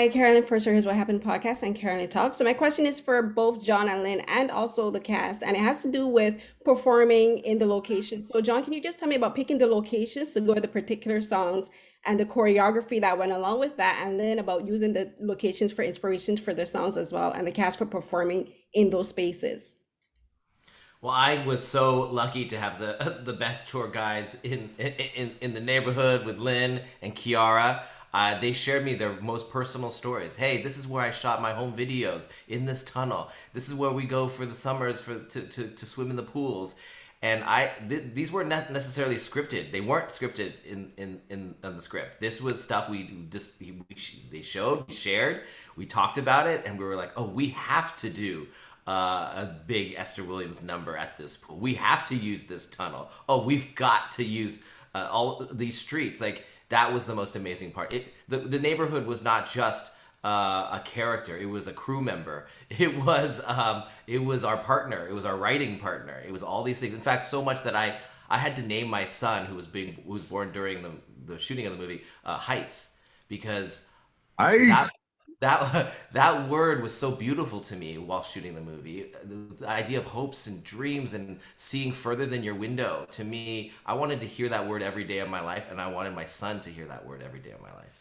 Hi, Carolyn, for Here's What Happened podcast and Carolyn Talks. So my question is for both John and Lynn and also the cast, and it has to do with performing in the location. So John, can you just tell me about picking the locations to go with the particular songs and the choreography that went along with that, and then about using the locations for inspirations for the songs as well, and the cast for performing in those spaces? Well, I was so lucky to have the the best tour guides in the neighborhood with Lynn and Kiara. They shared me their most personal stories. Hey, this is where I shot my home videos in this tunnel. This is where we go for the summers to swim in the pools. And these weren't necessarily scripted. They weren't scripted in the script. This was stuff they showed, we shared, we talked about it, and we were like, oh, we have to do a big Esther Williams number at this pool. We have to use this tunnel. Oh, we've got to use all these streets. Like that was the most amazing part. The neighborhood was not just a character. It was a crew member. It was our partner. It was our writing partner. It was all these things. In fact, so much that I had to name my son who was born during the shooting of the movie Heights, because I that that word was so beautiful to me while shooting the movie. The idea of hopes and dreams and seeing further than your window. To me, I wanted to hear that word every day of my life, and I wanted my son to hear that word every day of my life.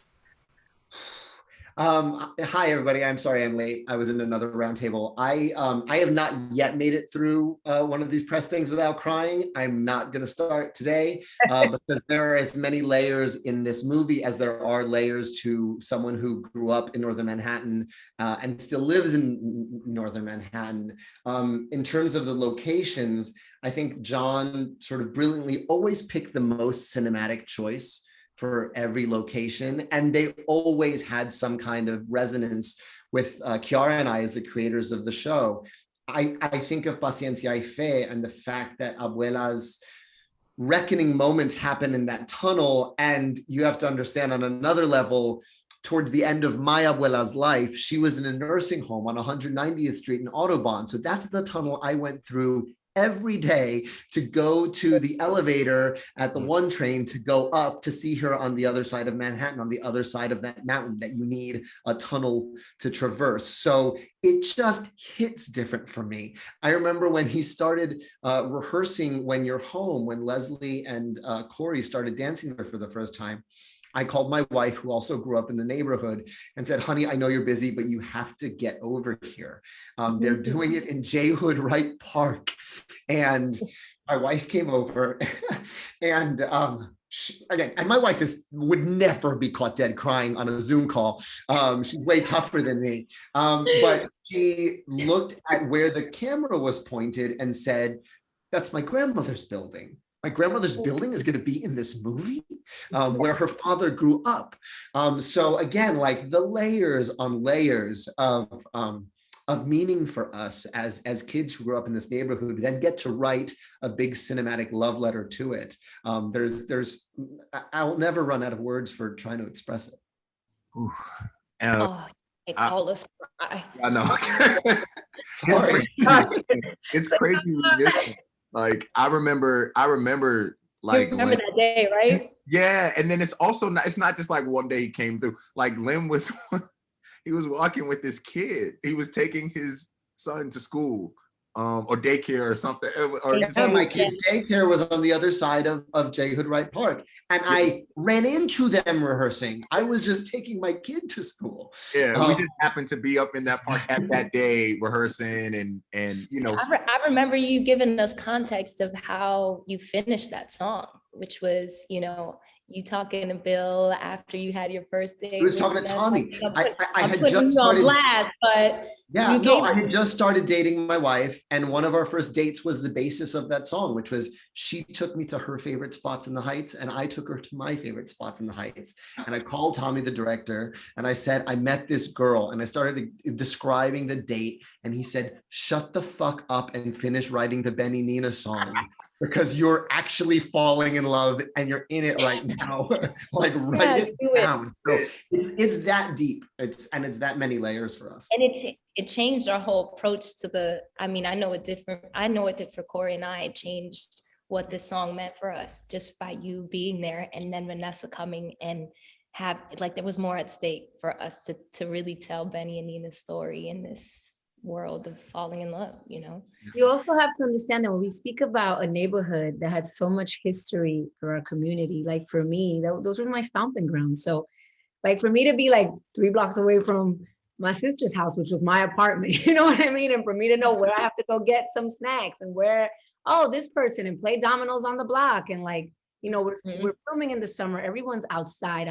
Hi everybody. I'm sorry I'm late. I was in another roundtable. I have not yet made it through one of these press things without crying. I'm not going to start today because there are as many layers in this movie as there are layers to someone who grew up in Northern Manhattan and still lives in Northern Manhattan. In terms of the locations, I think John sort of brilliantly always picked the most cinematic choice for every location, and they always had some kind of resonance with Chiara and I as the creators of the show. I think of Paciencia y Fe and the fact that Abuela's reckoning moments happen in that tunnel, and you have to understand on another level, towards the end of my abuela's life, she was in a nursing home on 190th Street in Audubon. So that's the tunnel I went through every day to go to the elevator at the one train to go up to see her on the other side of Manhattan, on the other side of that mountain that you need a tunnel to traverse. So it just hits different for me. I remember when he started rehearsing When You're Home, when Leslie and Corey started dancing there for the first time, I called my wife, who also grew up in the neighborhood, and said, honey, I know you're busy, but you have to get over here. They're doing it in J. Hood Wright Park. And my wife came over and again, and my wife would never be caught dead crying on a Zoom call. She's way tougher than me. But she looked at where the camera was pointed and said, that's my grandmother's building. My grandmother's building is going to be in this movie where her father grew up. So again, like the layers on layers of meaning for us as kids who grew up in this neighborhood, then get to write a big cinematic love letter to it. I'll never run out of words for trying to express it. Oh, all this cry. I know. It's crazy with this. Like I remember like you remember that day, right? Yeah, and then it's also not, it's not just like one day he came through. Like Lynn was he was walking with this kid. He was taking his son to school or daycare or something. My kid's daycare was on the other side of J. Hood Wright Park. And I ran into them rehearsing. I was just taking my kid to school. Yeah, we just happened to be up in that park at that day rehearsing and you know. I remember you giving us context of how you finished that song, which was, you know, you talking to Bill after you had your first date. I was talking to Tommy. I had just started. Blast, but yeah, no, I had just started dating my wife, and one of our first dates was the basis of that song, which was she took me to her favorite spots in the Heights, and I took her to my favorite spots in the Heights. And I called Tommy, the director, and I said, I met this girl, and I started describing the date, and he said, shut the fuck up and finish writing the Benny Nina song. Because you're actually falling in love and you're in it right now. Like write it down. So it's that deep. It's that many layers for us. And it changed our whole approach to the. I mean, I know it did for Corey and I. It changed what this song meant for us just by you being there, and then Vanessa coming and have, like, there was more at stake for us to really tell Benny and Nina's story in this world of falling in love, you know? You also have to understand that when we speak about a neighborhood that had so much history for our community, like for me, those were my stomping grounds. So like for me to be like 3 blocks away from my sister's house, which was my apartment, you know what I mean? And for me to know where I have to go get some snacks and where, oh, this person, and play dominoes on the block. And like, you know, we're filming in the summer, everyone's outside.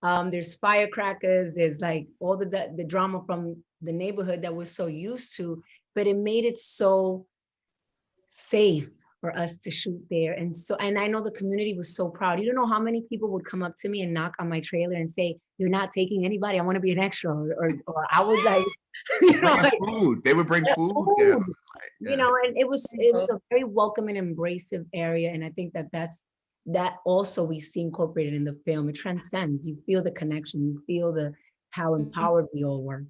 There's firecrackers, there's like all the drama from the neighborhood that we're so used to, but it made it so safe for us to shoot there. And I know the community was so proud. You don't know how many people would come up to me and knock on my trailer and say, "You're not taking anybody, I want to be an extra." Or I would like, you know, like, food. They would bring food. Yeah. You know, and it was a very welcoming, embracive area. And I think that also we see incorporated in the film. It transcends. You feel the connection. You feel how empowered we all were.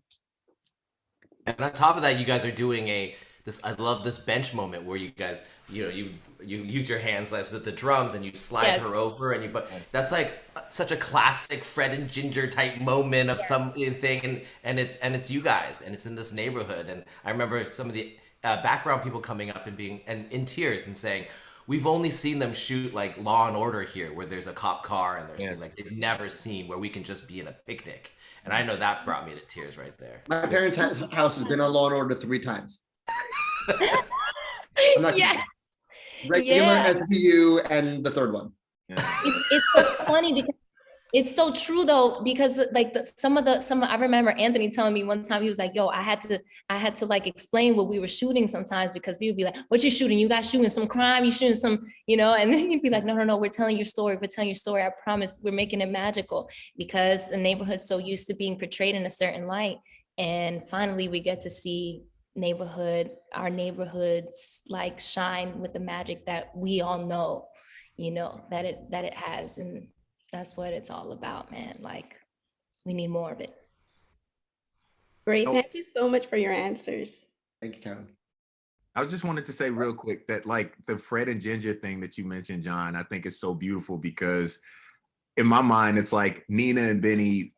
And on top of that, you guys are doing I love this bench moment where you guys, you use your hands like the drums and you slide her over but that's like such a classic Fred and Ginger type moment of something, and it's you guys, and it's in this neighborhood. And I remember some of the background people coming up and being in tears and saying, we've only seen them shoot like Law and Order here, where there's a cop car and there's like they've never seen where we can just be in a picnic. And I know that brought me to tears right there. My parents' house has been on Law and Order 3 times. I'm not regular SVU and the 3rd one. It's so funny because it's so true though, because like I remember Anthony telling me one time, he was like, yo, I had to like explain what we were shooting sometimes, because people would be like, what you shooting? You guys shooting some crime? You shooting some, you know? And then you'd be like, no, we're telling your story. We're telling your story. I promise, we're making it magical, because the neighborhood's so used to being portrayed in a certain light. And finally we get to see our neighborhoods like shine with the magic that we all know, you know, that it has. And that's what it's all about, man. Like, we need more of it. Great. Thank you so much for your answers. Thank you, Karen. I just wanted to say real quick that like the Fred and Ginger thing that you mentioned, John, I think is so beautiful, because in my mind, it's like Nina and Benny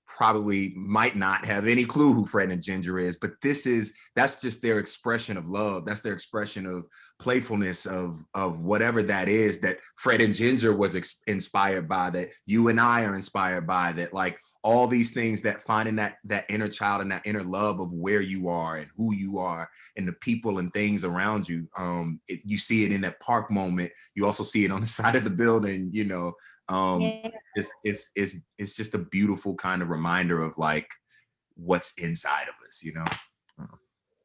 probably might not have any clue who Fred and Ginger is, but that's just their expression of love. That's their expression of playfulness, of whatever that is that Fred and Ginger was inspired by, that you and I are inspired by, that like all these things, that finding that inner child and that inner love of where you are and who you are and the people and things around you. You see it in that park moment. You also see it on the side of the building, you know. It's just a beautiful kind of reminder of like what's inside of us, you know.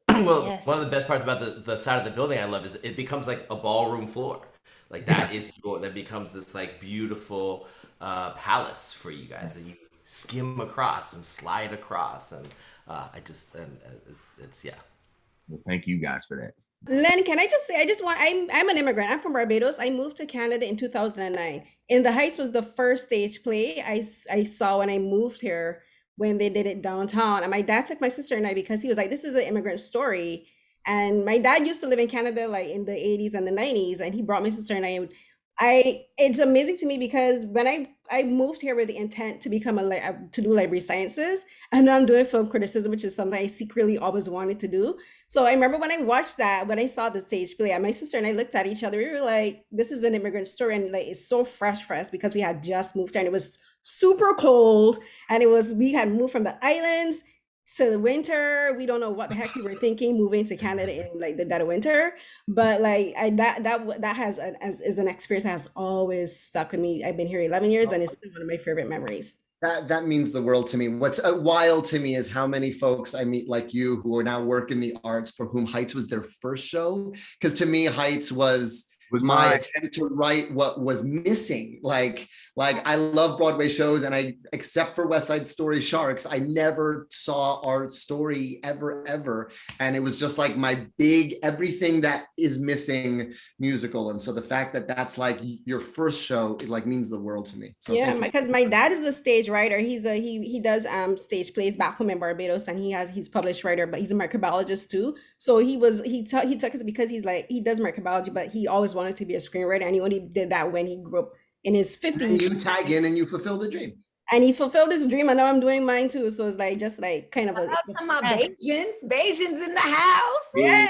Well, one of the best parts about the side of the building I love is it becomes like a ballroom floor. Like that that becomes this like beautiful palace for you guys that you skim across and slide across, and it's Well, thank you guys for that. Len, can I just say, I'm an immigrant. I'm from Barbados. I moved to Canada in 2009. In the Heights was the first stage play I saw when I moved here, when they did it downtown. And my dad took my sister and I, because he was like, this is an immigrant story. And my dad used to live in Canada like in the 80s and the 90s. And he brought my sister and it's amazing to me, because when I moved here with the intent to become to do library sciences, and now I'm doing film criticism, which is something I secretly always wanted to do. So I remember when I watched that, when I saw the stage play, and my sister and I looked at each other, we were like, this is an immigrant story. And like, it's so fresh for us, because we had just moved here and it was super cold. And we had moved from the islands to the winter. We don't know what the heck we were thinking moving to Canada in like the dead of winter. But like that is an experience that has always stuck with me. I've been here 11 years and it's still one of my favorite memories. That means the world to me. What's wild to me is how many folks I meet like you who are now work in the arts, for whom Heights was their first show. Because to me, Heights was my attempt to write what was missing. Like I love Broadway shows, and except for West Side Story Sharks, I never saw our story ever. And it was just like my big, everything that is missing musical. And so the fact that that's like your first show, it like means the world to me. So yeah, because my dad is a stage writer. He does stage plays back home in Barbados, and he's published writer, but he's a microbiologist too. So he took us, because he does microbiology, but he always wanted to be a screenwriter, and he only did that when he grew up in his And 50s. you tag in and you fulfill the dream. And he fulfilled his dream, and now I'm doing mine too. So it's like just like kind of Shout out to my Bajans in the house. yeah.